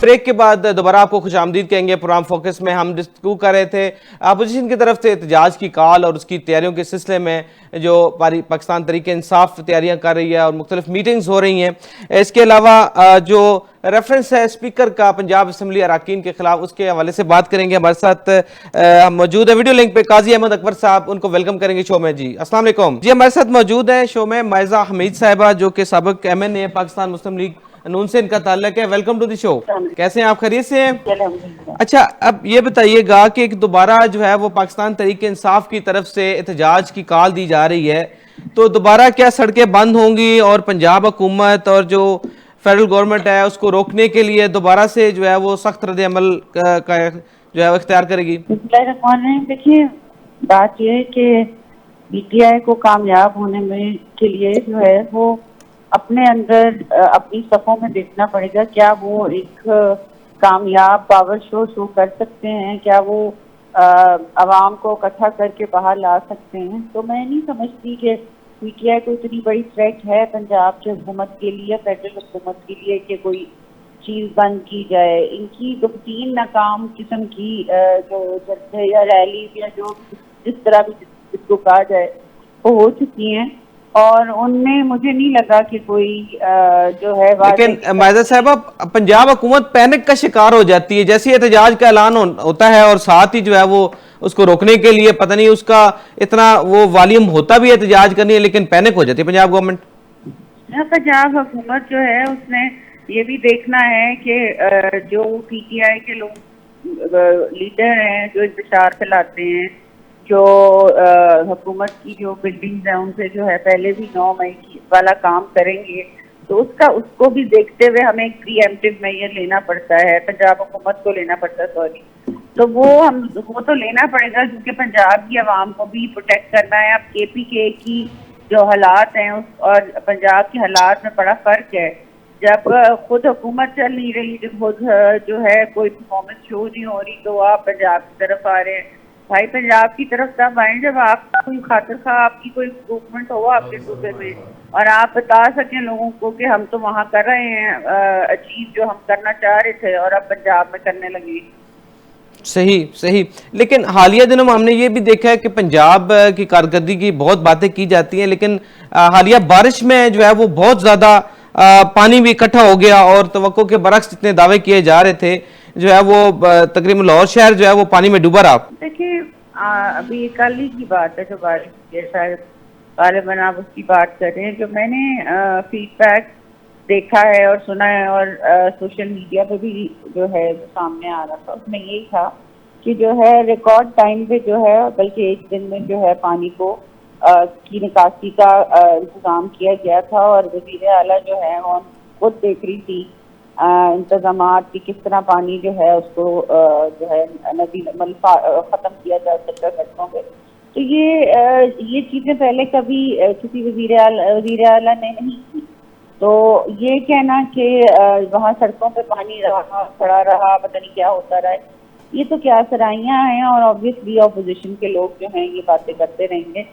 Break के बाद दोबारा आपको खुशामदीद कहेंगे। प्रोग्राम फोकस में हम डिस्कस कर रहे थे अपोजिशन की तरफ से एहतजाज की कॉल और उसकी तैयारियों के सिलसिले में जो पाकिस्तान तहरीक इंसाफ तैयारियां कर रही है और मुख्तलिफ मीटिंग्स हो रही हैं। इसके अलावा जो रेफरेंस है स्पीकर का पंजाब असम्बली अरकान के खिलाफ, उसके हवाले से बात करेंगे। हमारे साथ मौजूद है वीडियो लिंक पे काजी अहमद अकबर साहब, उनको वेलकम करेंगे शो में। जी अस्सलाम वालेकुम। जी हमारे साथ मौजूद है शो में मायजा हमीद साहिबा, जो कि साबिक MNA है, पाकिस्तान मुस्लिम लीग नून से इनका ताल्लुक है। Welcome to the show. कैसे हैं आप, खैरियत से हैं? अच्छा, अब ये बताइएगा कि दोबारा जो है वो पाकिस्तान तहरीक इंसाफ की तरफ से एहतजाज की कॉल दी जा रही है, तो दोबारा क्या सड़कें बंद होंगी और पंजाब हुकूमत और जो फेडरल गवर्नमेंट है उसको रोकने के लिए दोबारा से जो है वो सख्त रद्द अमल का जो है वो इख्तियार करेगी? देखिए, बात यह है कि PTI को कामयाब होने में के लिए जो है वो अपने अंदर अपनी सफ़ों में देखना पड़ेगा। क्या वो एक कामयाब पावर शो कर सकते हैं? क्या वो आवाम को इकट्ठा करके बाहर ला सकते हैं? तो मैं नहीं समझती कि PTI को इतनी बड़ी थ्रेट है पंजाब की हुकूमत के लिए, फेडरल हुकूमत के लिए, कि कोई चीज़ बंद की जाए। इनकी 2-3 नाकाम किस्म की जो जलसे या रैली या जो जिस तरह भी इसको कहा जाए वो हो चुकी हैं, और उनमें मुझे नहीं लगा कि कोई जो है। लेकिन मायजा साहब, पंजाब हुकूमत पैनिक का शिकार हो जाती है जैसे एहतजाज का ऐलान होता है, और साथ ही जो है वो उसको रोकने के लिए पता नहीं उसका इतना वो वॉल्यूम होता भी है एहतजाज करनी है, लेकिन पैनिक हो जाती है पंजाब गवर्नमेंट। पंजाब हुकूमत जो है उसने ये भी देखना है कि जो PTI के लोग लीडर हैं, जो इंतशार फैलाते हैं, जो हुकूमत की जो बिल्डिंग्स हैं उनसे जो है पहले भी 9 मई की वाला काम करेंगे, तो उसको भी देखते हुए हमें एक प्रीएम्प्टिव मेजर लेना पड़ता है, पंजाब हुकूमत को लेना पड़ता है, सॉरी। तो वो तो लेना पड़ेगा, क्योंकि पंजाब की आवाम को भी प्रोटेक्ट करना है। अब KPK की जो हालात हैं और पंजाब के हालात में बड़ा फर्क है। जब खुद हुकूमत चल नहीं रही, जब खुद जो है कोई परफॉर्मेंस शो नहीं हो रही, तो आप पंजाब की तरफ आ रहे हैं। भाई पंजाब की तरफ तब आए जब आपका कोई खातिर खा, आपकी कोई इम्प्रूवमेंट हो आपके सूबे में, और आप बता सकें लोगों को कि हम तो वहाँ कर रहे हैं अचीव जो हम करना चाह रहे थे, और अब पंजाब में करने लगे। सही सही। लेकिन हालिया दिनों में हमने ये भी देखा है कि पंजाब की कारकर्दगी की बहुत बातें की जाती हैं, लेकिन हालिया बारिश में जो है वो बहुत ज्यादा पानी भी इकट्ठा हो गया, और तवक्को के बरक्स जितने दावे किए जा रहे थे जो है वो तकरीबन लाहौर शहर जो है वो पानी में डूबा रहा। देखिए, अभी कल ही की बात है जो बारिश के शायद गालिबन आप उसकी बात कर रहे हैं। जो मैंने फीडबैक देखा है और सुना है, और सोशल मीडिया पे भी जो है जो सामने आ रहा था, उसमें यही था कि जो है रिकॉर्ड टाइम पे जो है, बल्कि एक दिन में जो है पानी को की निकासी का इंतजाम किया गया था, और वज़ीर आला जो है वो खुद देख रही थी इंतजाम की किस तरह पानी जो है उसको जो है नदी ख़त्म किया जा सकता है सड़कों पे। तो ये चीज़ें पहले कभी किसी वज़ीर आला ने नहीं की। तो ये कहना कि वहाँ सड़कों पे पानी रहा, खड़ा रहा, पता नहीं क्या होता रहा है, ये तो क्या सराहियाँ हैं, और ऑब्वियसली ऑपोजिशन के लोग जो हैं ये बातें करते रहेंगे।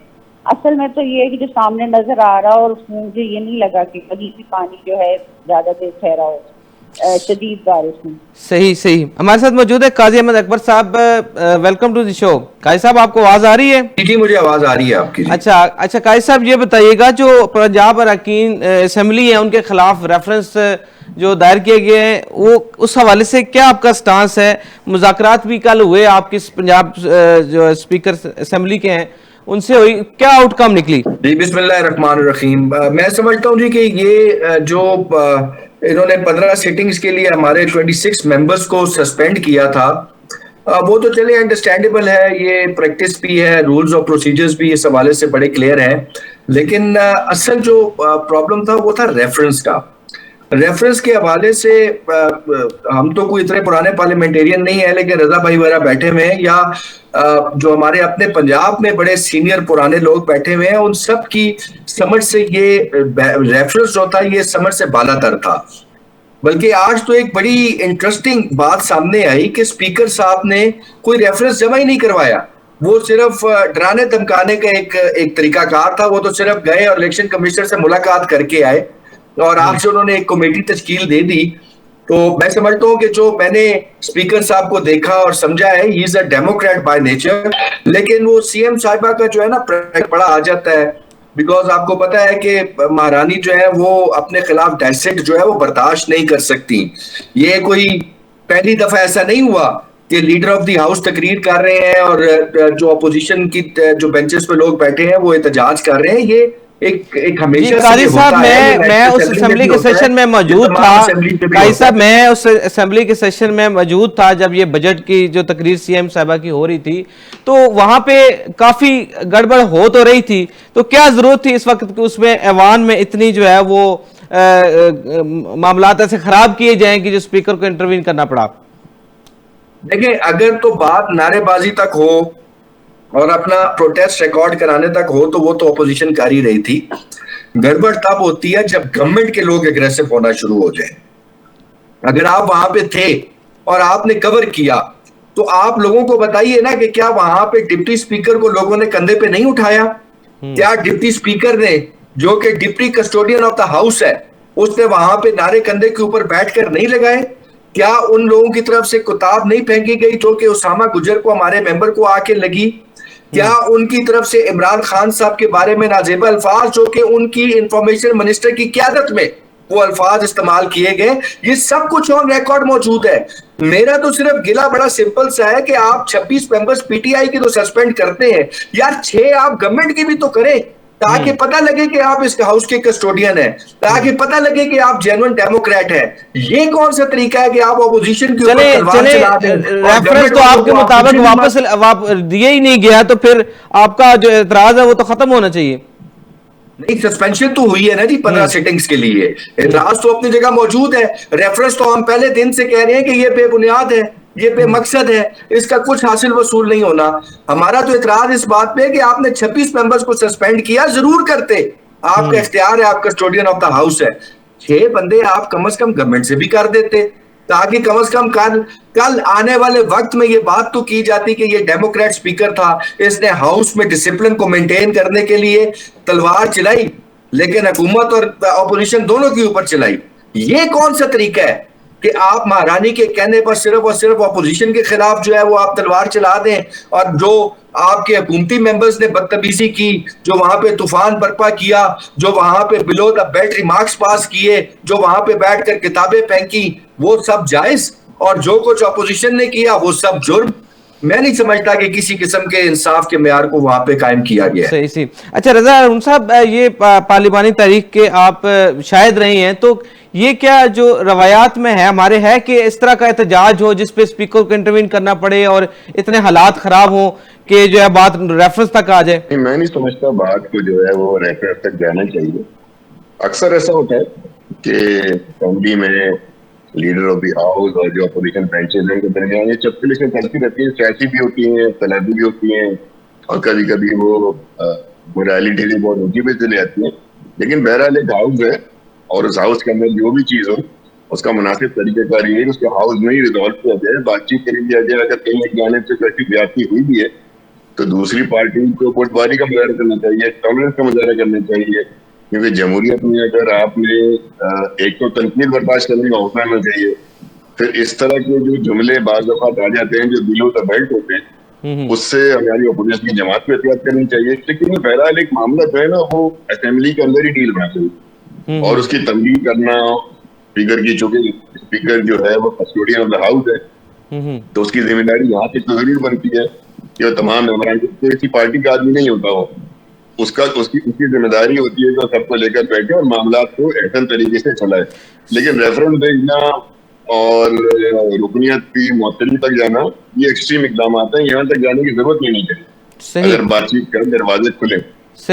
असल में तो ये है कि जो सामने नजर आ रहा, और उसमें मुझे ये नहीं लगा कि कहीं भी पानी जो है ज्यादा देर ठहरा हो शदीद बारिश में। सही सही। हमारे साथ मौजूद है काजी अहमद अकबर साहब, वेलकम टू द शो। काजी साहब, आपको आवाज आ रही है? जी, मुझे आवाज आ रही है आपकी। अच्छा काजी साहब, ये बताइएगा जो पंजाब अरकान असम्बली है उनके खिलाफ रेफरेंस जो दायर किए गए हैं, वो उस हवाले से क्या आपका स्टांस है? मुज़ाकरात भी कल हुए आपकी पंजाब जो स्पीकर असम्बली के हैं उनसे हुई, क्या आउटकम निकली? जी बिस्मिल्लाहिर्रहमानिर्रहीम। मैं समझता हूँ जी कि ये जो इन्होंने 15 सिटिंग्स के लिए हमारे 26 मेंबर्स को सस्पेंड किया था, वो तो चले अंडरस्टैंडेबल है, ये प्रैक्टिस भी है, रूल्स और प्रोसीजर्स भी इस हवाले से बड़े क्लियर हैं। लेकिन असल जो प्रॉब्लम था वो था रेफरेंस का। रेफरेंस के हवाले से हम तो कोई इतने पुराने पार्लियामेंटेरियन नहीं है, लेकिन रजा भाई वगैरह बैठे हुए हैं, या जो हमारे अपने पंजाब में बड़े सीनियर पुराने लोग बैठे हुए हैं, उन सब की समझ से ये रेफरेंस जो था ये समझ से बालातर था। बल्कि आज तो एक बड़ी इंटरेस्टिंग बात सामने आई कि स्पीकर साहब ने कोई रेफरेंस जमा ही नहीं करवाया। वो सिर्फ डराने धमकाने का एक तरीकाकार था। वो तो सिर्फ गए और इलेक्शन कमिश्नर से मुलाकात करके आए, और आज से उन्होंने एक कमेटी तश्कील दे दी तो मैं समझता हूं कि जो मैंने स्पीकर साहब को देखा और समझा है, he is a Democrat by nature, लेकिन वो सीएम साहिबा का जो है ना प्रेशर बड़ा आ जाता है। बिकॉज आपको पता है कि महारानी जो है वो अपने खिलाफ डायसेक्ट जो है वो बर्दाश्त नहीं कर सकती। ये कोई पहली दफा ऐसा नहीं हुआ कि लीडर ऑफ द हाउस तकरीर कर रहे हैं और जो अपोजिशन की जो बेंचेस पे लोग बैठे हैं वो एहतजाज कर रहे हैं। ये एक जी हमेशा से काजी ये साहब, होता है, ये मैं नेशनल उस असेंबली में असेंबली भी के होता है, सेशन में ये मौजूद तमाम था। असेंबली में भी काजी होता साहब, है। मैं उस असेंबली के सेशन में मौजूद था जब ये बजट की जो तकरीर सीएम साहबा की हो रही थी, तो वहां पे काफी गड़बड़ हो तो रही थी। तो क्या जरूरत थी इस वक्त उसमें ऐवान में इतनी जो है वो मामलात ऐसे खराब किए जाएं कि जो स्पीकर को इंटरवीन करना पड़ा? देखिए, अगर तो बात नारेबाजी तक हो और अपना प्रोटेस्ट रिकॉर्ड कराने तक हो तो वो तो अपोजिशन कर ही रही थी। गड़बड़ तब होती है जब गवर्नमेंट के लोग एग्रेसिव होना शुरू हो जाए। अगर आप वहां पे थे और आपने कवर किया तो आप लोगों को बताइए ना कि क्या वहां पे डिप्टी स्पीकर को लोगों ने कंधे पे नहीं उठाया? क्या डिप्टी स्पीकर ने, जो कि deputy custodian of the house है, उसने वहां पे नारे कंधे के ऊपर बैठकर नहीं लगाए? क्या उन लोगों की तरफ से किताब नहीं फेंकी गई जो कि उसामा गुजर को, हमारे मेंबर को आके लगी? क्या उनकी तरफ से इमरान खान साहब के बारे में नाजेबा अल्फाज, जो कि उनकी इंफॉर्मेशन मिनिस्टर की क्यादत में वो अल्फाज इस्तेमाल किए गए? ये सब कुछ ऑन रिकॉर्ड मौजूद है। मेरा तो सिर्फ गिला बड़ा सिंपल सा है कि आप 26 मेंबर्स पीटीआई की तो सस्पेंड करते हैं यार, 6 आप गवर्नमेंट की भी तो करें, ताकि पता लगे कि आप इस हाउस के कस्टोडियन हैं, ताकि पता लगे कि आप जेन्युइन डेमोक्रेट हैं। ये कौन सा तरीका है कि आप ऑपोजिशन के ऊपर चले तलवार चले चला दें? और रेफरेंस गवर्नमेंट तो वालों आपके को मुताबिक opportunity वापस दिए ही नहीं गया, तो फिर आपका जो एतराज है वो तो खत्म होना चाहिए। नहीं, सस्पेंशन तो हुई है ना जी 15 सिटिंग्स के लिए। एतराज तो अपनी जगह मौजूद है। रेफरेंस तो हम पहले दिन से कह रहे हैं कि ये बेबुनियाद है, ये बेमकसद है, इसका कुछ हासिल वसूल नहीं होना। हमारा तो एतराज इस बात पे है कि आपने 26 मेंबर्स को सस्पेंड किया, जरूर करते, आपका इख्तियार है, आप कस्टोडियन ऑफ द हाउस है। 6 बंदे आप कम से कम गवर्नमेंट से भी कर देते, ताकि कम से कम कल आने वाले वक्त में ये बात तो की जाती कि ये डेमोक्रेट स्पीकर था, इसने हाउस में डिसिप्लिन को मेंटेन करने के लिए तलवार चलाई, लेकिन हुकूमत और ऑपोजिशन दोनों के ऊपर चलाई। ये कौन सा तरीका है कि आप महारानी के कहने पर सिर्फ और सिर्फ ऑपोजिशन के खिलाफ जो है वो आप तलवार चला दें, और जो आपके हुकूमती मेंबर्स ने बदतमीजी की, जो वहां पे तूफान बर्पा किया, जो वहां पे बिलो द बेल्ट रिमार्क्स पास किए, जो वहां पे बैठकर किताबें फेंकी, वो सब जायज, और जो कुछ ऑपोजिशन ने किया वो सब जुर्म। मैं नहीं समझता कि किसी किस्म के इंसाफ के मेयार को वहां पे कायम किया गया है। सही सी। अच्छा रजा अरुण साहब, ये पार्लिमानी तारीख के आप शायद रही हैं, तो ये क्या जो रवायात में है हमारे, है कि इस तरह का एहतजाज हो जिसपे स्पीकर को इंटरवीन करना पड़े और इतने हालात खराब हो कि जो है बात रेफरेंस तक आ जाए? मैं नहीं समझता बात को जो है वो रेफरेंस तक जाना चाहिए। अक्सर ऐसा होता है कि असेंबली में लीडर ऑफ द हाउस और जो अपोजिशन बेंचेस हैं उनके दरमियान ये चप्पलें चलती रहती है, सियासी भी होती हैं, तलाबी भी होती हैं, और कभी कभी वो मोरालिटी भी बहुत ऊंची पे चली जाती है। लेकिन बहरहाल एक हाउस है, और उस हाउस के अंदर जो भी चीज हो उसका मुनासिब तरीकेकार ये है उसके हाउस में ही रिजॉल्व किया जाए, बातचीत करी दिया जाए। अगर कहीं एक जाने से कैसी ज्यादती हुई भी है तो दूसरी पार्टी को पटवारी का मुजाहरा करना चाहिए, टॉलरेंस का मुजाहरा करना चाहिए, क्योंकि जमहूरियत में अगर आपने एक तो तनकीद बर्दाश्त करने का हौसला होना चाहिए, फिर इस तरह के जो जुमले बाज़ औक़ात आ जाते हैं जो बिलो द बेल्ट होते हैं, उससे हमारी अपोजिशन की जमात को एहतियात करनी चाहिए। लेकिन बहरहाल एक मामला जो है ना वो असेंबली के अंदर ही डील होना चाहिए, और उसकी तंबीह करना स्पीकर की, चूंकि स्पीकर जो है वो कस्टोडियन ऑफ द हाउस है, तो उसकी जिम्मेदारी यहाँ तक तो जरूर बनती है कि तमाम मेंबरान, किसी पार्टी का आदमी नहीं होता वो, उसकी जिम्मेदारी होती है कि सबको लेकर बैठे और मामला को ऐसा तरीके से चलाए। लेकिन रेफरेंस भेजना और रुकनियत की मुअत्तली तक जाना ये एक्सट्रीम इकदाम आते हैं, यहाँ तक जाने की जरूरत ही नहीं है। अगर बातचीत करें, दरवाजे खुले,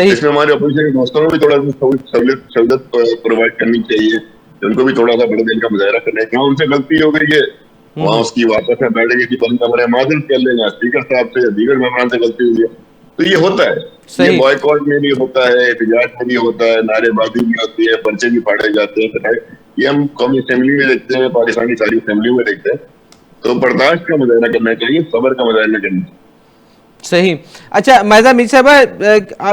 इसमें हमारे अपोजिशन के दोस्तों को भी थोड़ा सहूलत प्रोवाइड करनी चाहिए, उनको भी थोड़ा सा बड़े दिल का मुजाहरा करना है। जहाँ उनसे गलती हो गई है वहाँ उसकी वापस में बैठे किसी बंद कमरे माजरत कर लेंगे, स्पीकर साहब से, दीगर मेहमान से गलती हुई है तो ये होता है। ये बॉयकॉट में भी होता है, एहतजाज में भी होता है, नारेबाजी भी होती है, पर्चे भी फाड़े जाते हैं। ये हम कौमी असेंबली में देखते हैं, पाकिस्तानी सारी असेंबली में देखते हैं। तो बर्दाश्त का मुजाहरा करना चाहिए, सब्र का मुजाहरा करना चाहिए। सही। अच्छा मायजा मीर साहब,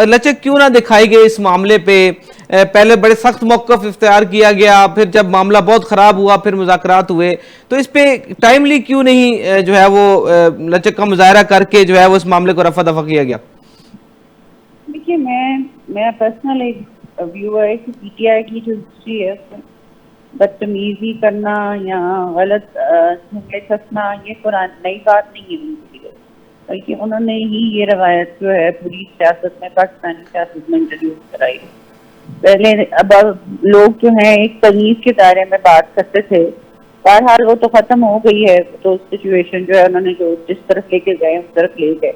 लचक क्यों ना दिखाई गई इस मामले पे? पहले बड़े सख्त मौक़िफ़ इख्तियार किया गया, फिर जब मामला बहुत ख़राब हुआ फिर मुज़ाकरात हुए, तो इस पे टाइमली क्यों नहीं जो है वो लचक का मुजाहरा करके जो है वो इस मामले को रफा दफा किया गया? देखिए, मैं पर्सनल एक व्यू है कि पीटीआई की जो हिस्ट्री है उसमें बदतमीजी करना या गलत झगड़े कसना ये नई बात नहीं है उनके लिए, बल्कि उन्होंने ही ये रवायत जो है पूरी सियासत में, पाकिस्तानी सियासत में इंट्रोड्यूस कराई। पहले अब लोग जो हैं एक तमीज के दायरे में बात करते थे, बहरहाल वो तो खत्म हो गई है, तो सिचुएशन जो है उन्होंने जो जिस तरफ लेके गए उस तरफ ले गए।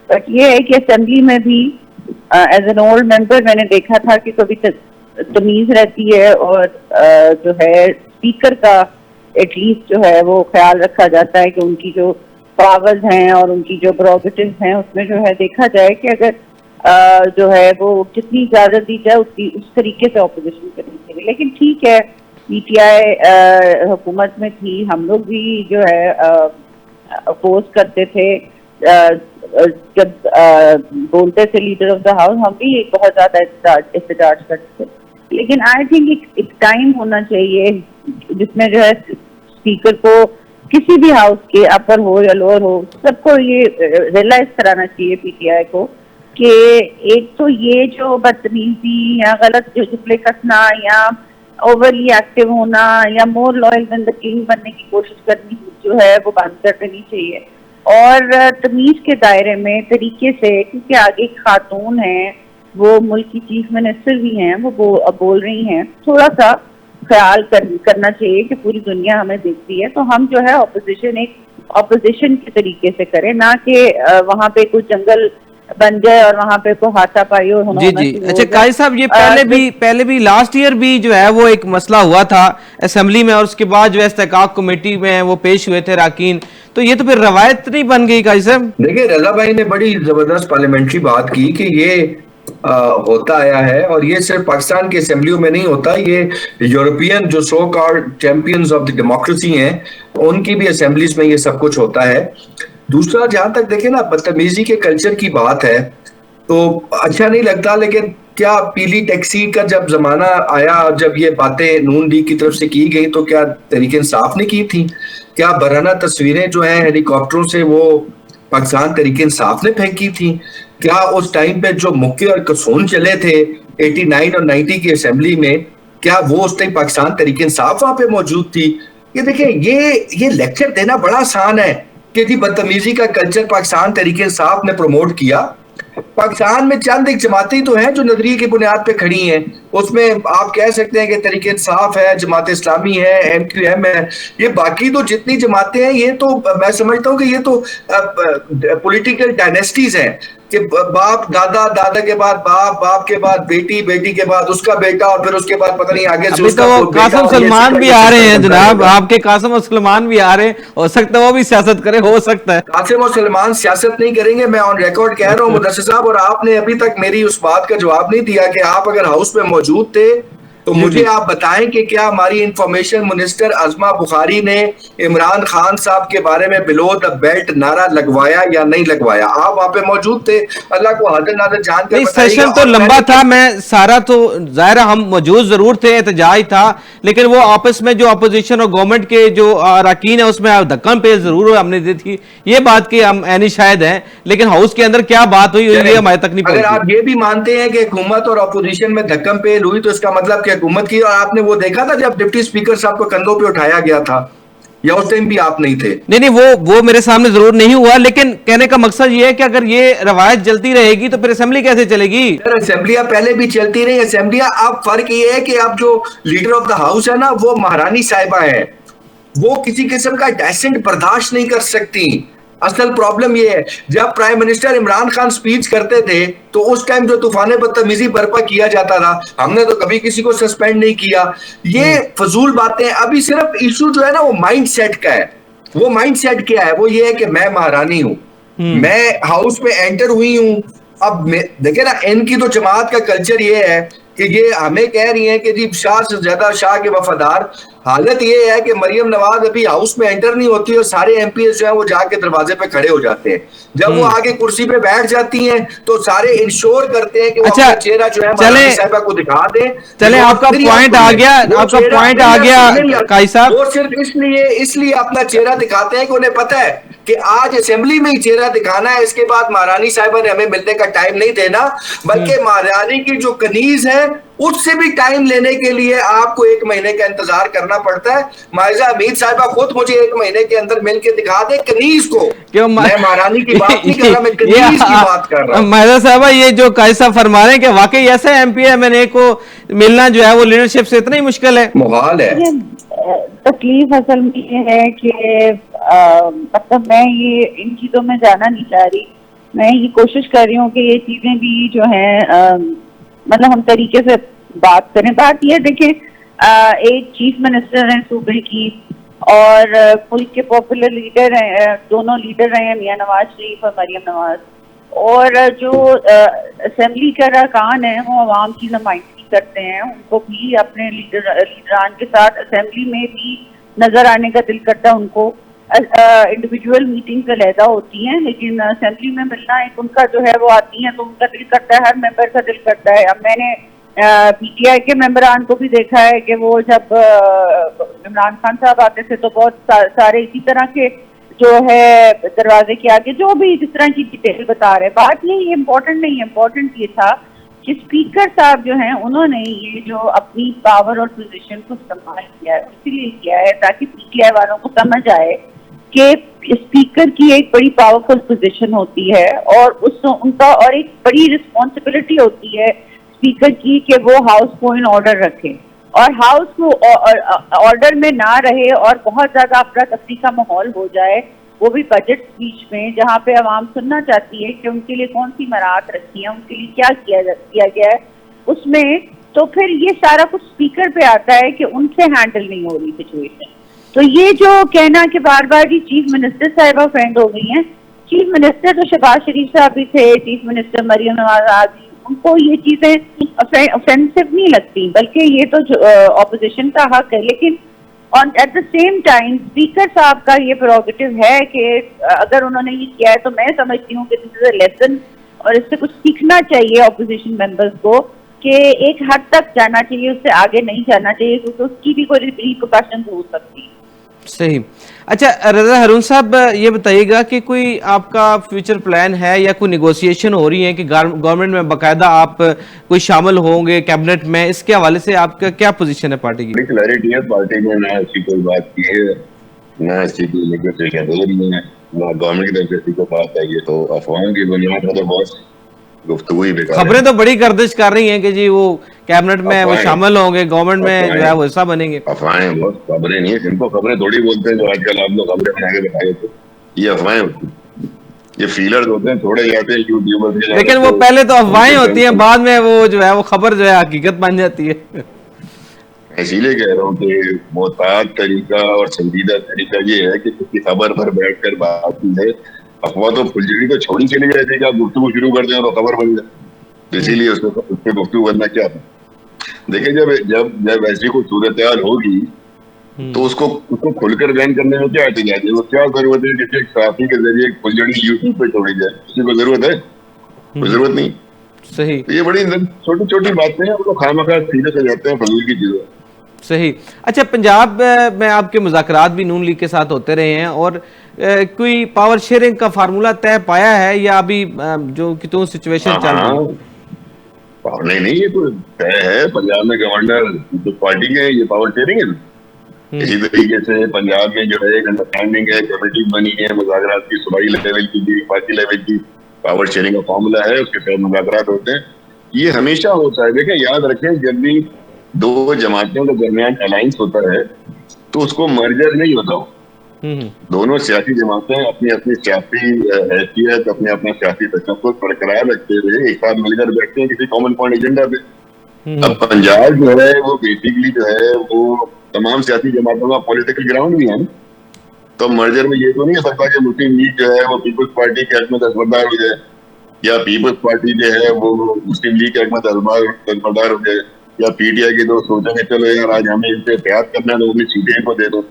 बट ये है कि असेंबली में भी एज एन ओल्ड मेंबर मैंने देखा था कि कभी तमीज रहती है और जो है स्पीकर का एटलीस्ट जो है वो ख्याल रखा जाता है कि उनकी जो पावर्स हैं और उनकी जो प्रोरोगेटिव्स हैं उसमें जो है देखा जाए कि अगर जो है वो जितनी इजाजत दी जाए उतनी उस तरीके से ऑपोजिशन करनी चाहिए। लेकिन ठीक है, पीटीआई हुकूमत में थी, हम लोग भी जो है अपोज करते थे, जब बोलते थे लीडर ऑफ द हाउस, हम भी बहुत ज्यादा एहतजाज करते थे। लेकिन आई थिंक एक टाइम होना चाहिए जिसमें जो है स्पीकर को किसी भी हाउस के अपर हो या लोअर हो, सबको ये रियलाइज कराना चाहिए पीटीआई को कि एक तो ये जो बदतमीजी या गलत जुमले कसना या ओवरली एक्टिव होना या more loyal than the king बनने की कोशिश करनी जो है वो बंद कर देनी चाहिए, और तमीज के दायरे में तरीके से, क्योंकि आगे खातून है, वो मुल्क की चीफ मिनिस्टर भी हैं, वो बोल रही हैं, थोड़ा सा ख्याल करना चाहिए कि पूरी दुनिया हमें देखती है, तो हम जो है ऑपोजिशन के तरीके से करें, ना कि वहाँ पे कुछ जंगल बन जाए और वहाँ पे कोई हाथापाई और जी जी। अच्छा काजी साहब, ये पहले भी लास्ट ईयर भी जो है वो एक मसला हुआ था असेंबली में, और उसके बाद जो है इस्तेकाक कमेटी में वो पेश हुए थे अरकान, तो ये तो फिर रवायत नहीं बन गई काजी साहब? देखिए, रजा भाई ने बड़ी जबरदस्त पार्लियामेंट्री बात की कि ये होता आया है, और ये सिर्फ पाकिस्तान की असेंबलियों में नहीं होता, ये यूरोपियन जो so called champions of the democracy हैं उनकी भी असेंबलीज में ये सब कुछ होता है। दूसरा, जहां तक देखे ना बदतमीजी के कल्चर की बात है तो अच्छा नहीं लगता, लेकिन क्या पीली टैक्सी का जब जमाना आया, जब ये बातें नून लीग की तरफ से की गई, तो क्या तहरीक इंसाफ ने की थी? क्या बराना तस्वीरें जो हैं हेलीकॉप्टरों से वो पाकिस्तान तहरीक इंसाफ ने फेंकी थी? क्या उस टाइम पे जो मुक्के और कसून चले थे 89 और 90 की असेंबली में, क्या वो उस टाइम पाकिस्तान तहरीक इंसाफ वहां पे मौजूद थी? ये देखिए, ये लेक्चर देना बड़ा आसान है कि जी बदतमीजी का कल्चर पाकिस्तान तहरीक इंसाफ ने प्रमोट किया। पाकिस्तान में चंद एक जमातें तो हैं जो नजरिए की बुनियाद पे खड़ी हैं, उसमें आप कह सकते हैं कि तहरीक इंसाफ है, जमात इस्लामी है, MQM है, ये बाकी तो जितनी जमातें हैं ये तो मैं समझता हूँ कि ये तो पॉलिटिकल डायनेस्टीज हैं कि बाप दादा, दादा के बाद बाप, बाप के बाद बेटी, बेटी के बाद उसका बेटा, और फिर उसके बाद पता नहीं आगे से उसका तो कासिम सलमान भी आ रहे हैं जनाब, आपके कासिम और सलमान भी आ रहे हैं, हो सकता है वो भी सियासत करे, हो सकता है। कासिम और सलमान सियासत नहीं करेंगे, मैं ऑन रिकॉर्ड कह रहा हूँ मुदस्सिर साहब, और आपने अभी तक मेरी उस बात का जवाब नहीं दिया कि आप अगर हाउस में मौजूद थे तो मुझे आप बताएं कि क्या हमारी इंफॉर्मेशन मिनिस्टर अज़मा बुखारी ने इमरान खान साहब के बारे में बिलो द बेल्ट नारा लगवाया या नहीं लगवाया? आप वहां पे मौजूद थे, अल्लाह को हाजिर नाज़िर जान के सेशन तो लंबा था, मैं सारा तो जाहिर हम मौजूद जरूर थे, एहतजाज था, लेकिन वो आपस में जो अपोजिशन और गवर्नमेंट के जो अरकान है उसमें धक्कन पेश जरूर हमने दी थी, ये बात की हम ऐनी शायद हैं, लेकिन हाउस के अंदर क्या बात हुई ये हमारे तक नहीं पहुंची। अगर आप ये भी मानते हैं कि हुकूमत और अपोजिशन में धक्कन पेश हुई तो इसका मतलब कि हुकूमत की, और आपने वो देखा था जब डिप्टी स्पीकर साहब को कंधों पे उठाया गया था, या उस टाइम भी आप नहीं थे? नहीं, वो मेरे सामने जरूर नहीं हुआ, लेकिन कहने का मकसद ये है कि अगर ये रवायत चलती रहेगी तो फिर असेंबली कैसे चलेगी? असेंबलियां पहले भी चलती रही असेंबलियां, अब फर्क ये है कि अब जो लीडर ऑफ द हाउस है ना वो महारानी साहिबा है, वो किसी किस्म का डेसेंट बर्दाश्त नहीं कर सकती। असल प्रॉब्लम ये है, जब prime minister Imran Khan speech करते थे तो उस टाइम जो तूफान बदतमीजी बर्पा किया जाता था, हमने तो कभी किसी को सस्पेंड नहीं किया। ये फजूल बातें। अभी सिर्फ इशू जो है ना वो माइंड सेट का है। वो माइंड सेट क्या है? वो ये है कि मैं महारानी हूं, मैं हाउस में एंटर हुई हूं। अब देखिए ना, इनकी तो जमात का कल्चर ये है कि ये हमें कह रही हैं कि जी शाह से ज्यादा शाह के वफादार। हालत ये है कि मरियम नवाज अभी हाउस में एंटर नहीं होती और सारे एमपीएस जो है वो जाके दरवाजे पे खड़े हो जाते हैं। जब वो आगे कुर्सी पे बैठ जाती हैं तो सारे इंश्योर करते हैं कि वो अपना चेहरा जो है महारानी साहिबा को दिखा दें। चले आपका पॉइंट आ गया काई साहब। वो सिर्फ इसलिए अपना चेहरा दिखाते हैं कि उन्हें पता है कि आज असेंबली में ही चेहरा दिखाना है, इसके बाद महारानी साहिबा ने हमें मिलने का टाइम नहीं देना, बल्कि महारानी की जो कनीज है उससे भी टाइम लेने के लिए आपको 1 महीने का इंतजार करना पड़ता है। मायजा हमीद साहिबा खुद मुझे 1 महीने के अंदर मिल के दिखा दे कनीज को। मैं महारानी की बात नहीं कर रहा, मैं कनीज की बात कर रहा हूँ। मायजा साहबा, ये जो काई साहब फरमा रहे हैं कि वाकई ऐसा एमपीएमएनए को मिलना जो है वो लीडरशिप से इतना ही मुश्किल है, मुहाल है। तकलीफ असल में ये है कि मतलब मैं ये इन चीजों में जाना नहीं चाह रही। मैं ये कोशिश कर रही हूँ कि ये चीजें भी जो हैं मतलब हम तरीके से बात करें। बात ये देखें, एक चीफ मिनिस्टर हैं सूबे की और मुल्क के पॉपुलर लीडर हैं, दोनों लीडर रहे हैं मियां नवाज शरीफ और मरियम नवाज, और जो असेंबली के अरकान हैं वो अवाम की नुमाइंदगी करते हैं। उनको भी अपने लीडरान के साथ असेंबली में भी नजर आने का दिल करता है उनको। इंडिविजुअल मीटिंग्स अलहदा होती हैं, लेकिन असेंबली में मिलना एक उनका जो है वो आती हैं तो उनका दिल करता है, हर मेंबर का दिल करता है। अब मैंने पीटीआई के मेंबरान को भी देखा है कि वो जब इमरान खान साहब आते थे तो बहुत सारे इसी तरह के जो है दरवाजे के आगे जो भी जिस तरह की डिटेल बता रहे। बात ये इम्पोर्टेंट नहीं है, इम्पोर्टेंट ये था कि स्पीकर साहब जो हैं उन्होंने ये जो अपनी पावर और पोजीशन को इस्तेमाल किया है, इसीलिए किया है ताकि पीटीआई वालों को समझ आए कि स्पीकर की एक बड़ी पावरफुल पोजीशन होती है और उनका और एक बड़ी रिस्पॉन्सिबिलिटी होती है स्पीकर की कि वो हाउस को इन ऑर्डर रखे, और हाउस को ऑर्डर में ना रहे और बहुत ज्यादा अफरा तफरी का माहौल हो जाए, वो भी बजट स्पीच में जहाँ पे आवाम सुनना चाहती है कि उनके लिए कौन सी मराहत रखी है, उनके लिए क्या किया गया है उसमें, तो फिर ये सारा कुछ स्पीकर पे आता है कि उनसे हैंडल नहीं हो रही सिचुएशन। तो ये जो कहना कि बार बार जी चीफ मिनिस्टर साहिबा फ्रेंड हो गई हैं, चीफ मिनिस्टर तो शहबाज शरीफ साहब भी थे, चीफ मिनिस्टर मरियम नवाज, उनको ये चीजें ऑफेंसिव नहीं लगती, बल्कि ये तो ऑपोजिशन का हक है। लेकिन at the same time speaker साहब का ये प्रोगेटिव है कि अगर उन्होंने ये किया है तो मैं समझती हूँ कि दिस इज अ लेसन और इससे कुछ सीखना चाहिए ऑपोजिशन मेंबर्स को कि एक हद तक जाना चाहिए, उससे आगे नहीं जाना चाहिए क्योंकि उसकी भी कोई रिपरकशन हो सकती है। सही। अच्छा रजा हारून साहब, ये बताइएगा कि कोई आपका फ्यूचर प्लान है या कोई निगोशिएशन हो रही है कि गवर्नमेंट में बाकायदा आप कोई शामिल होंगे कैबिनेट में, इसके हवाले से आपका क्या पोजीशन है पार्टी की? क्लैरिटी है पार्टी में, ना ऐसी कोई बात की है, ना ऐसी कोई निगोशिएशन हो रही है, ना गवर्नमेंट की तरफ से कोई बात आई है। तो अफवाहों की बुनियाद पर तो बहुत गुफ्तगू ही बेकार है। खबरें तो बड़ी गर्दिश कर रही हैं कि जी वो कैबिनेट में वो शामिल होंगे, गवर्नमेंट में जो है वो हिस्सा बनेंगे। अफवाहें बहुत, खबरें नहीं है, जिनको खबरें थोड़ी बोलते हैं जो आजकल आप लोग खबरें बना के बताए थे, ये अफवाहें होती हैं, ये फीलर्स होते हैं, थोड़े जाते हैं यूट्यूबर। लेकिन वो पहले तो अफवाहें होती हैं, बाद में वो जो है वो खबर जो है हकीकत बन जाती है। इसीलिए कह रहा हूँ कि मोहतात तरीका और संजीदा तरीका ये है कि किसी खबर पर बैठकर बात की है। अफवाह तो फुलझड़ी तो छोड़ी चली जाती है, आप गुफ्तगू शुरू कर दें तो खबर बन जाए, इसीलिए उसपे गुफ्तगू करना क्या था। देखिए जब ऐसी कोई सूरत हाल होगी तो उसको खुलकर बयान करने में क्या एहतियात है, वो क्या जरूरत है किसी साथी के जरिए फुलझड़ी यूट्यूब पे छोड़ी जाए, किसी को जरूरत है? कोई जरूरत नहीं। सही। ये बड़ी छोटी छोटी बातें हैं, वो खामखा सीधे से जाते हैं फजूल की चीजों। सही। अच्छा, पंजाब में आपके मुज़ाकरात भी नून लीग के साथ होते रहे हैं और कोई पावर शेयरिंग का फार्मूला तय पाया है या अभी जो कि तो सिचुएशन चल रही है? नहीं, ये तो तय है। पंजाब में गवर्नर तो पार्टी के, ये पावर शेयरिंग है। इसी तरीके से पंजाब में जो है एक अंडरस्टैंडिंग है, कमेटी बनी है मुज़ाकरात की, सूबाई लेवल की, पार्टी लेवल की पावर शेयरिंग का फॉर्मूला है, उसके तहत मुज़ाकरात होते हैं। ये हमेशा होता है। देखें, याद रखें, जब भी दो जमातों के दरमियान अलायंस होता है तो उसको मर्जर नहीं होता। दोनों सियासी जमातें अपनी अपनी सियासी हैसियत, अपने अपना सियासी तशक्कुर बरकरार रखते हुए एक साथ मिलकर बैठते हैं किसी कॉमन पॉइंट एजेंडा पे। अब पंजाब जो है वो बेसिकली जो है वो तमाम सियासी जमातों का पॉलिटिकल ग्राउंड भी है। तो मर्जर में ये तो नहीं हो सकता कि मुस्लिम लीग जो है वो पीपल्स पार्टी के हक में दस्तबरदार हो जाए, या पीपल्स पार्टी जो है वो मुस्लिम लीग के अहमद अलमार हो गए, या पीटीआई के दोस्त सोचेंगे चलो यार आज हमें इनसे एहतियात करना है तो अपनी सीटें को दे दो।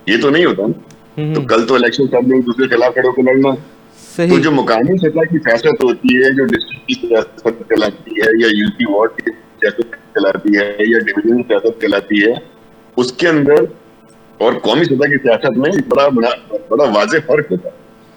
ये तो नहीं होता ना। तो कल तो इलेक्शन सब लोग दूसरे खिलाफ खड़े होकर लड़ना। तो जो मुकामी सतह की सियासत होती है, जो डिस्ट्रिक्ट की सियासत कहलाती है, या यूपी वार्ड की सियासत कहलाती है, या डिवीजन की सियासत कहलाती है, उसके अंदर और कौमी सतह की सियासत में बड़ा वाज़ेह फर्क होता है।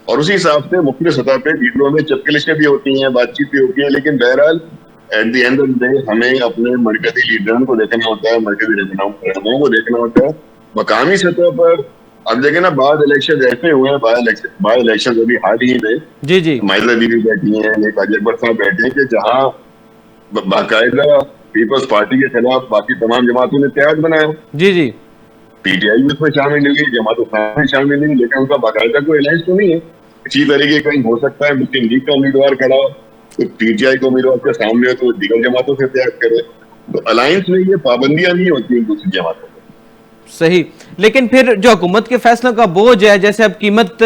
और उसी हिसाब से मुख्तलिफ सतह पे लीडरों में चपकलिशें भी होती हैं, बातचीत भी होती है, लेकिन बहरहाल at the end of the day हमें अपने मरकजी लीडरों को देखना होता है, मरकजी रहनुमाओं को देखना होता है। मकामी सतह पर अब देखें ना, बाद इलेक्शन ऐसे हुए हैं, बाद इलेक्शन अभी हाल ही में जी जी माइला दीदी बैठी हैं, एक अजय अकबर साहब बैठे हैं, कि जहाँ बाकायदा पीपल्स पार्टी के खिलाफ बाकी तमाम जमातों ने इत्तेहाद बनाया। जी जी पीटीआई भी उसमें शामिल हुई, जमात में शामिल हुई, लेकिन उनका बाकायदा कोई अलायंस तो नहीं है। इसी तरीके कहीं हो सकता है मुस्लिम लीग का उम्मीदवार खड़ा हो तो पीटीआई का उम्मीदवार के सामने हो तो दीगर जमातों से इत्तेहाद करे। तो अलायंस में ये पाबंदियां नहीं होती दूसरी जमातों पर। सही। लेकिन फिर जो हुकूमत के फैसलों का बोझ है, जैसे अब कीमत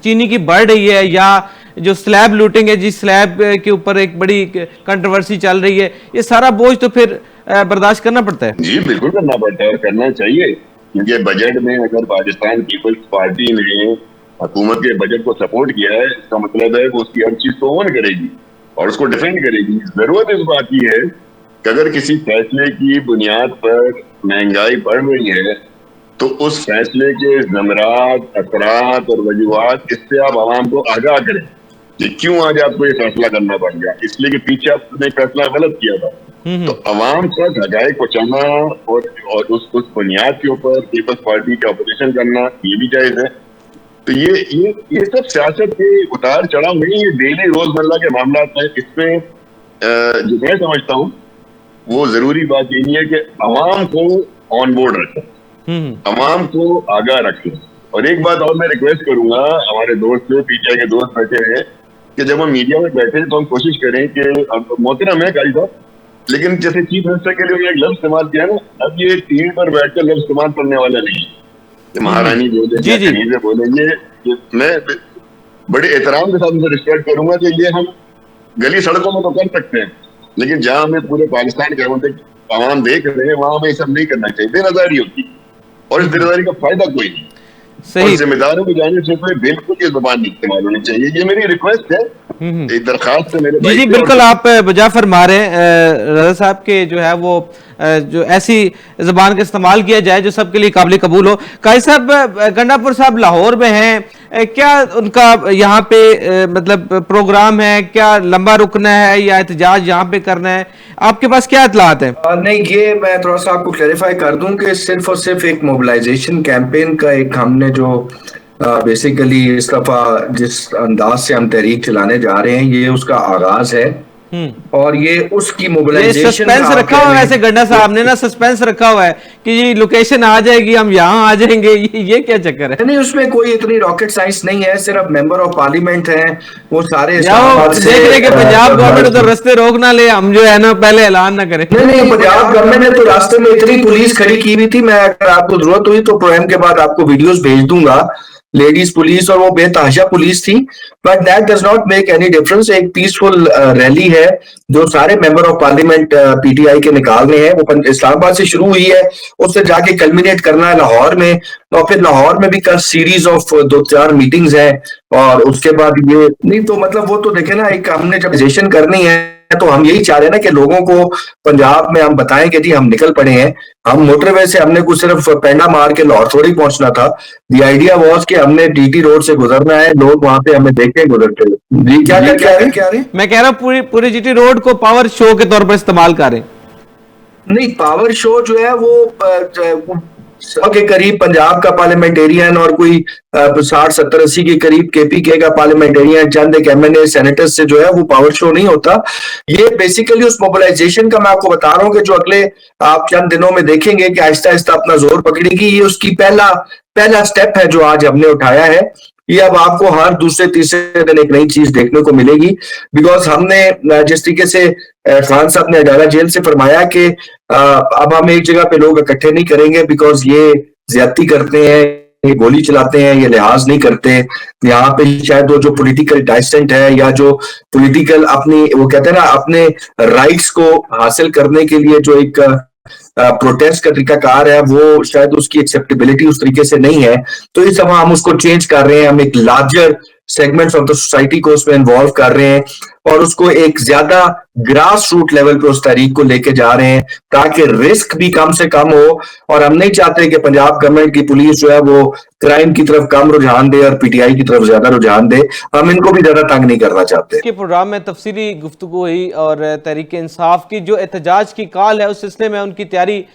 चीनी की बढ़ रही है, या जो स्लैब लूटिंग है, जिस स्लैब के ऊपर एक बड़ी कंट्रोवर्सी चल रही है, ये सारा बोझ तो फिर बर्दाश्त करना पड़ता है। जी बिल्कुल करना पड़ता है और करना चाहिए, क्योंकि बजट में अगर पाकिस्तान पीपल्स पार्टी ने हुकूमत के बजट को सपोर्ट किया है, इसका मतलब है कि उसकी हर चीज को ओन करेगी और उसको डिफेंड करेगी। जरूरत इस बात की है कि अगर किसी फैसले की बुनियाद पर महंगाई बढ़ रही है तो उस फैसले के ज़मरात, असरात और वजूहात, इससे आप आवाम को आगाह करें कि क्यों आज आपको ये फैसला करना पड़ गया। इसलिए कि पीछे आपने फैसला गलत किया था। तो अवाम तक हदायत पहुंचाना और उस बुनियाद के ऊपर पीपल्स पार्टी का ऑपोजिशन करना, ये भी जायज है। तो ये सब सियासत के उतार चढ़ाव नहीं, ये डेली रोजमर्रा के मामला हैं। इसमें जो मैं समझता हूँ वो जरूरी बात यही है कि अवाम को ऑन बोर्ड रखें, अवाम को आगाह रखें। और एक बात और मैं रिक्वेस्ट करूंगा हमारे दोस्त जो पीटीआई के दोस्त बैठे हैं कि जब हम मीडिया में बैठे तो हम कोशिश करें कि मोहतरम है कारी साहब, लेकिन जैसे चीफ मिनिस्टर के लिए एक लफ्ज इस्तेमाल किया ना, अब ये टीवी पर बैठकर लफ्ज इस्तेमाल करने वाला नहीं है। महारानी बोले, बोलेंगे, मैं बड़े एहतराम के साथ उनसे रिस्पेक्ट करूंगा कि ये हम गली सड़कों में तो कर सकते हैं, लेकिन जहां हमें पूरे पाकिस्तान के आवाम देख रहे हैं वहां हमें सब नहीं करना चाहिए। बेनजारी होती और इस बेनजारी का फायदा कोई नहीं। सही। जिम्मेदारों की जाने से बिल्कुल ये जुबान नहीं इस्तेमाल होनी चाहिए। ये मेरी रिक्वेस्ट है, एक दरखास्त है मेरे। जी बिल्कुल, आप बजा फरमा रहे हैं रजा साहब के जो है वो जो ऐसी जबान का इस्तेमाल किया जाए जो सबके लिए काबिल कबूल हो। काजी साहब, गंडापुर साहब लाहौर में हैं, क्या उनका यहाँ पे मतलब प्रोग्राम है, क्या लंबा रुकना है या एहतजाज यहाँ पे करना है, आपके पास क्या इतलात है? नहीं, ये मैं थोड़ा सा आपको क्लैरिफाई कर दूं कि सिर्फ और सिर्फ एक मोबिलाइजेशन कैंपेन का एक हमने जो बेसिकली इस दफा जिस अंदाज से हम तहरीक चलाने जा रहे हैं, ये उसका आगाज है और ये उसकी मोबिलाइजेशन सस्पेंस रखा हुआ है। वैसे गंडा साहब ने ना सस्पेंस रखा हुआ है कि ये लोकेशन आ जाएगी, हम यहाँ आ जाएंगे, ये क्या चक्कर है? नहीं, उसमें कोई इतनी रॉकेट साइंस नहीं है, सिर्फ मेंबर ऑफ पार्लियामेंट हैं वो सारे देख रहे कि पंजाब गवर्नमेंट तो रास्ते रोक ना ले, हम जो है ना पहले ऐलान ना करें। नहीं, पंजाब गवर्नमेंट ने तो रास्ते में इतनी पुलिस खड़ी की हुई थी, मैं अगर आपको जरूरत हुई तो प्रोग्राम के बाद आपको वीडियोस भेज दूंगा, लेडीज पुलिस, और वो बेतहाशा पुलिस थी। But that does not make any difference. एक पीसफुल रैली है जो सारे मेंबर ऑफ पार्लियामेंट पीटीआई के निकालने हैं, वो इस्लामाबाद से शुरू हुई है, उससे जाके कल्मिनेट करना है लाहौर में, और फिर लाहौर में भी कल सीरीज ऑफ 2-4 मीटिंग्स हैं, और उसके बाद ये नहीं तो मतलब वो तो देखे ना, एक हमने जब सेशन करनी है तो हम यही चाह रहे हैं ना कि लोगों को पंजाब में हम बताएं कि जी हम निकल पड़े हैं। हम मोटरवे से हमने कुछ सिर्फ पेंडा मार के लाहौर थोड़ी पहुंचना था। द आइडिया वाज कि हमने डीटी रोड से गुजरना है, लोग वहां पे हमें देखे गुजरते। जी क्या रहे? मैं कह रहा हूँ पूरी जीटी रोड को पावर शो के तौर पर इस्तेमाल करें। नहीं, पावर शो जो है वो 100 के करीब पंजाब का पार्लियामेंटेरियन और कोई 60-70-80 के करीब केपीके का पार्लियामेंटेरियन, चंद एक एमएनए सेनेटर्स से जो है वो पावर शो नहीं होता। ये बेसिकली उस मोबिलाइजेशन का मैं आपको बता रहा हूँ कि जो अगले आप चंद दिनों में देखेंगे कि आहिस्ता आहिस्ता अपना जोर पकड़ेगी। ये उसकी पहला स्टेप है जो आज हमने उठाया है। ये अब आपको हर दूसरे तीसरे दिन एक नई चीज देखने को मिलेगी, बिकॉज हमने जिस तरीके से खान साहब ने अडाला जेल से फरमाया कि अब हम एक जगह पे लोग इकट्ठे नहीं करेंगे बिकॉज ये ज्यादती करते हैं, ये गोली चलाते हैं, ये लिहाज नहीं करते। यहाँ पे शायद वो जो पॉलिटिकल डाइसेंट है या जो पॉलिटिकल अपनी वो कहते हैं ना अपने राइट्स को हासिल करने के लिए जो एक प्रोटेस्ट का तरीकाकार है वो शायद उसकी एक्सेप्टेबिलिटी उस तरीके से नहीं है। तो इस दफा हम उसको चेंज कर रहे हैं, हम एक larger segments of the society को उसमें इन्वॉल्व कर रहे हैं और उसको एक ज्यादा ग्रास रूट लेवल पे उस तहरीक को लेके जा रहे हैं ताकि रिस्क भी कम से कम हो। और हम नहीं चाहते कि पंजाब गवर्नमेंट की पुलिस जो है वो क्राइम की तरफ कम रुझान दे और पीटीआई की तरफ ज्यादा रुझान दे। हम इनको भी ज्यादा तंग नहीं करना चाहते। के प्रोग्राम में तफसीली गुफ्तगू हुई और तहरीक इंसाफ की जो एहतजाज की कॉल है उस सिलसिले में उनकी तैयारी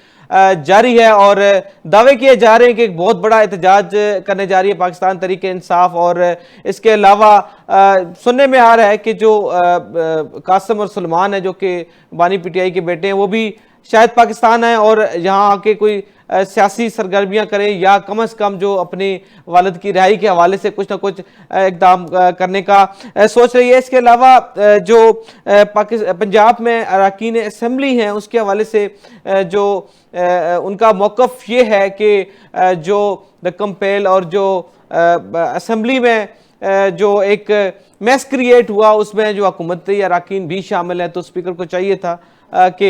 जारी है और दावे किए जा रहे हैं कि एक बहुत बड़ा एहतजाज करने जा रही है पाकिस्तान तहरीक इंसाफ। और इसके अलावा सुनने में आ रहा है कि जो कासिम और सलमान है जो कि बानी पीटीआई के बेटे हैं वो भी शायद पाकिस्तान है और यहाँ आके कोई सियासी सरगर्मियां करें या कम से कम जो अपने वालिद की रिहाई के हवाले से कुछ ना कुछ इकदाम करने का सोच रही है। इसके अलावा जो पंजाब में अरकान असम्बली हैं उसके हवाले से जो उनका मौक़िफ़ ये है कि जो द कंपेल और जो असम्बली में जो एक मैस क्रिएट हुआ उसमें जो हुकूमती अरकान भी शामिल है तो स्पीकर को चाहिए था कि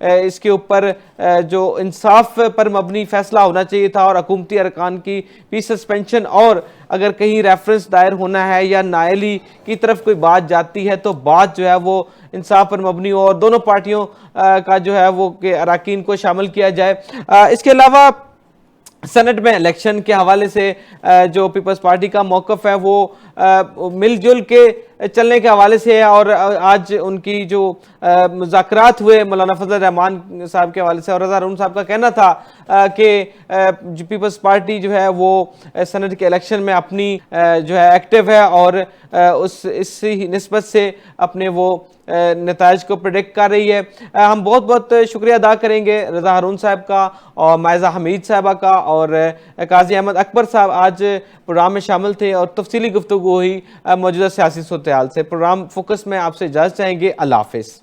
इसके ऊपर जो इंसाफ पर मबनी फैसला होना चाहिए था और हुकूमती अरकान की भी सस्पेंशन और अगर कहीं रेफरेंस दायर होना है या नायली की तरफ कोई बात जाती है तो बात जो है वो इंसाफ पर मबनी हो और दोनों पार्टियों का जो है वो कि अरकान को शामिल किया जाए। इसके अलावा सेनेट में इलेक्शन के हवाले से जो पीपल्स पार्टी का मौक़िफ़ है वो मिलजुल के चलने के हवाले से है और आज उनकी जो मुज़ाकरात हुए मौलाना फजल रहमान साहब के हवाले से और रज़ा हारून साहब का कहना था कि पीपल्स पार्टी जो है वो सेनेट के इलेक्शन में अपनी जो है एक्टिव है और इसी निस्बत से अपने वो नताइज को प्रेडिक्ट कर रही है। हम बहुत बहुत शुक्रिया अदा करेंगे रज़ा हारून साहब का और मायज़ा हमीद साहबा का और काजी अहमद अकबर साहब आज प्रोग्राम में शामिल थे और तफसीली गुफ्तगू हुई मौजूदा सियासी सूरत हाल से। प्रोग्राम फोकस में आपसे इजाज़त चाहेंगे। अल्लाह हाफ़िज़।